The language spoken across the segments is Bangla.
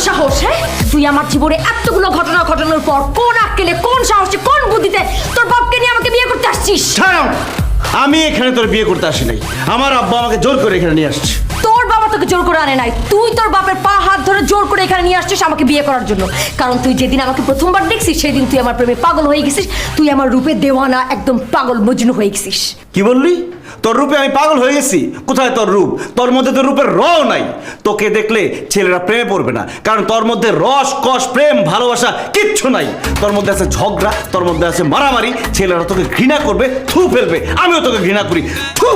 সাহস? হ্যাঁ, তুই আমার জীবনে এতগুলো ঘটনা ঘটানোর পর কোন আক্কেলে, কোন সাহসে, কোন বুদ্ধিতে তোর বাপকে নিয়ে আমাকে বিয়ে করতে আসছিস? আমি এখানে তোর বিয়ে করতে আসি নাই, আমার আব্বা আমাকে জোর করে এখানে নিয়ে আসছে। তোর বাবা তোকে জোর করে আনে নাই, তুই তোর বাপের পা হাত ধরে জোর করে এখানে নিয়ে আসছিস আমাকে বিয়ে করার জন্য। কারণ তুই যেদিন আমাকে প্রথমবার দেখছিস সেদিন তুই আমার প্রেমে পাগল হয়ে গেছিস, তুই আমার রূপে দেওয়ানা, একদম পাগল মজনু হয়ে গেছিস। কি বললি? তোর রূপে আমি পাগল হয়ে গেছি? কোথায় তোর রূপ? তোর মধ্যে তোর রূপের রও নাই। তোকে দেখলে ছেলেরা প্রেমে পড়বে না, কারণ তোর মধ্যে রস, কষ, প্রেম, ভালোবাসা কিচ্ছু নাই। তোর মধ্যে আছে ঝগড়া, তোর মধ্যে আছে মারামারি। ছেলেরা তোকে ঘৃণা করবে, থু ফেলবে। আমিও তোকে ঘৃণা করি, থু।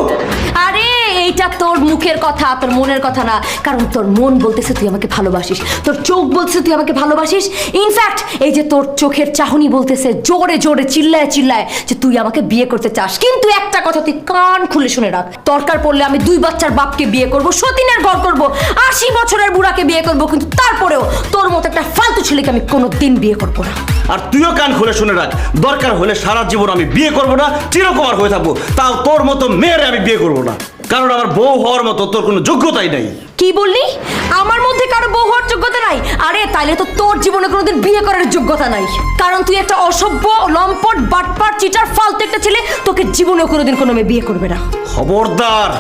আরে এইটা তোর মুখের কথা, তোর মনের কথা না। কারণ তোর মন বলতেছে তুই আমাকে ভালোবাসিস, তোর চোখ বলতেছে তুই আমাকে ভালোবাসিস। ইনফ্যাক্ট এই যে তোর চোখের চাহনি বলতেছে জোরে জোরে চিল্লায় চিল্লায় যে তুই আমাকে বিয়ে করতে চাস। কিন্তু একটা কথা তুই কান খুলে শুনে রাখ, দরকার পড়লে আমি 2 বাচ্চার বাপকে বিয়ে করব, সতীনের ঘর করব, 80 বছরের বুড়াকে বিয়ে করব, কিন্তু তারপরেও তোর মতো একটা ফালতু ছেলেকে আমি কোনোদিন বিয়ে করব না। আর তুইও কান খুলে শুনে রাখ, দরকার হলে সারা জীবন আমি বিয়ে করব না, চিরকুমার হয়ে থাকবো, তাও তোর মতো মেয়েরে আমি বিয়ে করব না। কারণ আমার বউ হওয়ার মতো তোর কোনো যোগ্যতাই নাই। কি বললি? আমার মধ্যে কারো বউ হওয়ার যোগ্যতা নাই? আরে তাইলে তো তোর জীবনে কোনোদিন বিয়ে করার যোগ্যতা নাই। কারণ তুই একটা অসভ্য, লম্পট, বাটপার, চিটার, ফালতু একটা ছেলে। তোকে জীবনেও কোনোদিন কোনো মেয়ে বিয়ে করবে না। খবরদার,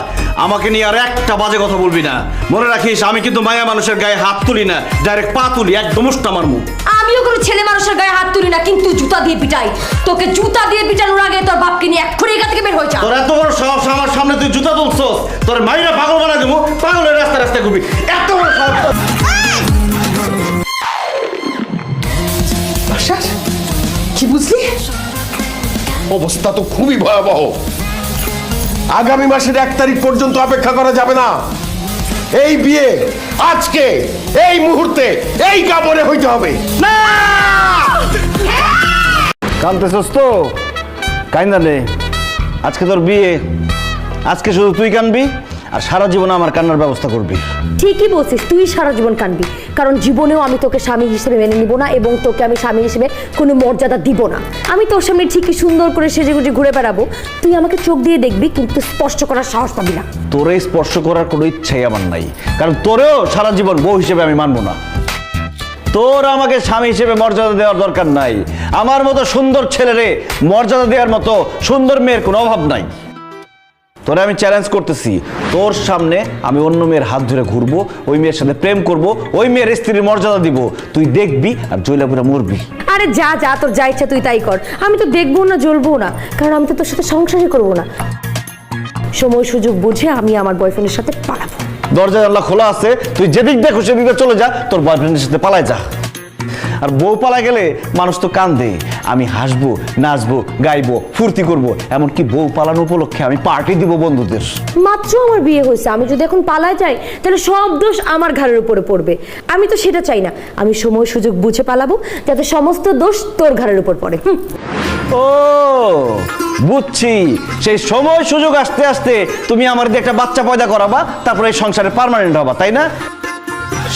আমাকে নিয়ে আর একটা বাজে কথা বলবি না। মনে রাখিস, আমি কিন্তু মায়া মানুষের গায়ে হাত তুলি না, ডাইরেক্ট পা তুলি, একদম আমার মুখ। আমিও কোনো ছেলে মানুষের গায়ে হাত তুলি না, কিন্তু জুতা দিয়ে পিটাই। তোকে জুতা দিয়ে পিটানোর আগে তোর বাপকে নিয়ে এক্ষুনি এখান থেকে বের হয়ে যা। তোর এত বড় সাহস, আমার সামনে তুই জুতা তুলছস? তোর মাইরা পাগল বানাই দেবো, পাগলের রাস্তা রাস্তায় ঘুরবি। এত বড় সাহস! কি বুঝলি? অবস্থা তো খুবই ভয়াবহ। আগামী মাসের 1 তারিখ পর্যন্ত অপেক্ষা করা যাবে না। এই বিয়ে আজকে, এই মুহূর্তে, এই কাপড়ে হইতে হবে। না! কানতেছস তো? কাইন্দা নে। আজকে তোর বিয়ে, আজকে শুধু তুই কানবি, আর সারা জীবন আমার কান্নার ব্যবস্থা করবি। ঠিকই বলছিস, তুই সারা জীবন কানবি। কারণ জীবনেও আমি তোকে স্বামী হিসেবে মেনে নিব না, এবং তোকে আমি স্বামী হিসেবে কোনো মর্যাদা দিব না। আমি তোর সামনে ঠিকই সুন্দর করে সেজেগুজে ঘুরে বেড়াবো, তুই আমাকে চোখ দিয়ে দেখবি, কিন্তু স্পর্শ করার সাহস পাবি না। তোরে স্পর্শ করার কোনো ইচ্ছাই আমার নাই, কারণ তোরেও সারা জীবন বউ হিসেবে আমি মানবো না। তোর আমাকে স্বামী হিসেবে মর্যাদা দেওয়ার দরকার নাই। আমার মতো সুন্দর ছেলেরে মর্যাদা দেওয়ার মতো সুন্দর মেয়ের কোনো অভাব নাই। তোরে আমি চ্যালেঞ্জ করতেছি, তোর সামনে আমি অন্য মেয়ের হাত ধরে ঘুরবো, ওই মেয়ের সাথে প্রেম করব, ওই মেয়ের স্ত্রীর মর্যাদা দিব, তুই দেখবি আর জৈলাপুরা মরবি। আরে যা যা, তোর যা ইচ্ছা তুই তাই কর। আমি তো দেখবো না, জ্বলবো না, কারণ আমি তো তোর সাথে সংসারই করবো না। সময় সুযোগ বুঝে আমি আমার বয়ফ্রেন্ডের সাথে পালাবো। দরজা জানলা খোলা আছে, তুই যেদিক দেখো সেদিকে চলে যা, তোর বয়ফ্রেন্ডের সাথে পালায় যা। আর বউ পালা গেলে মানুষ তো কান্দে, আমি হাসবো, নাচবো, গাইবো, ফুর্তি করব, এমনকি বউ পালানো উপলক্ষে আমি পার্টি দিব বন্ধুদের। মাত্র আমার বিয়ে হয়েছে, আমি যদি এখন পালায় যাই তাহলে সব দোষ আমার ঘাড়ের উপরে পড়বে। আমি তো সেটা চাই না। আমি সময় সুযোগ বুঝে পালাবো, যাতে সমস্ত দোষ তোর ঘাড়ের উপর পড়ে। ও বুঝছি, সেই সময় সুযোগ আসতে আসতে তুমি আমার দিয়ে একটা বাচ্চা পয়দা করাবা, তারপরে এই সংসারে পার্মানেন্ট হবা, তাই না?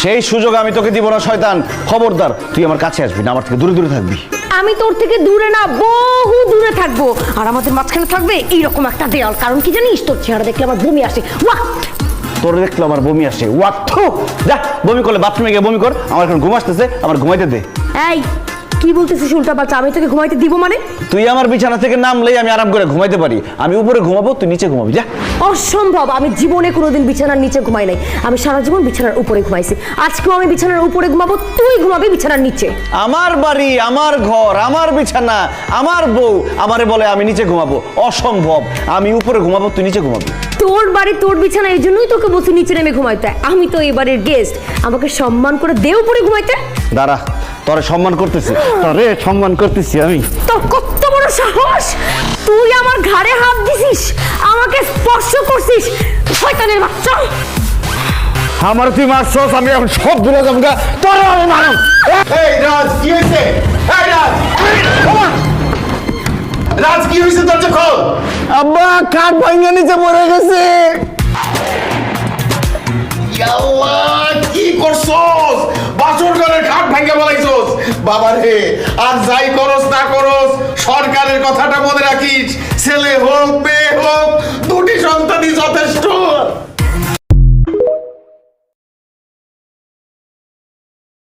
সেই সুযোগ আমি তোকে দিব না শয়তান। খবরদার, তুই আমার কাছে আসবি না, আমার থেকে দূরে দূরে থাকবি। আমি তোর থেকে দূরে না, বহু দূরে থাকবো। আর আমাদের মাঝখানে থাকবে এইরকম একটা দেয়াল। কারণ কি জানিস, তোর চেহারা দেখলে আমার বমি আসে। ওয়াক! তোর দেখলে আমার বমি আসে? ওয়াক! যা, বমি করলে বাথরুমে গিয়ে বমি কর, আমার এখন ঘুম আসতেছে, আমার ঘুমাইতে দে। এই কি বলতেছিস উল্টা পাল্টা? আমি তোকে ঘুমাইতে দিব মানে? তুই আমার বিছানা থেকে নামলেই আমি আরাম করে ঘুমাইতে পারি। আমি উপরে ঘুমাবো, তুই নিচে ঘুমাবি। যা। অসম্ভব, আমি জীবনে কোনোদিন বিছানার নিচে ঘুমাই নাই। আমি সারা জীবন বিছানার উপরে ঘুমাইছি। আজকেও আমি বিছানার উপরে ঘুমাবো, তুই ঘুমাবি বিছানার নিচে। আমার বাড়ি, আমার ঘর, আমার বিছানা, আমার বউ আমারে বলে আমি নিচে ঘুমাবো। অসম্ভব, আমি উপরে ঘুমাবো, তুই নিচে ঘুমাবি। তোর বাড়ি, তোর বিছানা, এই জন্যই তোকে বসে নিচে নেমে ঘুমাইতে। আমি তো এবারের গেস্ট, আমাকে সম্মান করে দে উপরে ঘুমাইতে। দাঁড়া, তোরে সম্মান করতেছি, তোরে সম্মান করতেছি আমি। তোর কত বড় সাহস! তুই আমার ঘাড়ে হাত দিছিস, আমাকে স্পর্শ করছিস, শয়তানের বাচ্চা! আমার তুই মারছস, আমি এখন সব ভুলে যাবো। তোর আমি মারব। এই রাজ, কি হয়েছে? এই রাজ, রাজ কি হয়েছে? দরজা খোল। আব্বা, কাঠ ভাঙা নিচে পড়ে গেছে। আল্লাহ, কি করছস? বাসর ঘরের খাট ভাঙে বলাইছস। বাবা রে, আর যাই করস না করস, সরকারের কথাটা মনে রাখিস। ছেলে হোক মেয়ে হোক, 2টি সন্তানই যথেষ্ট।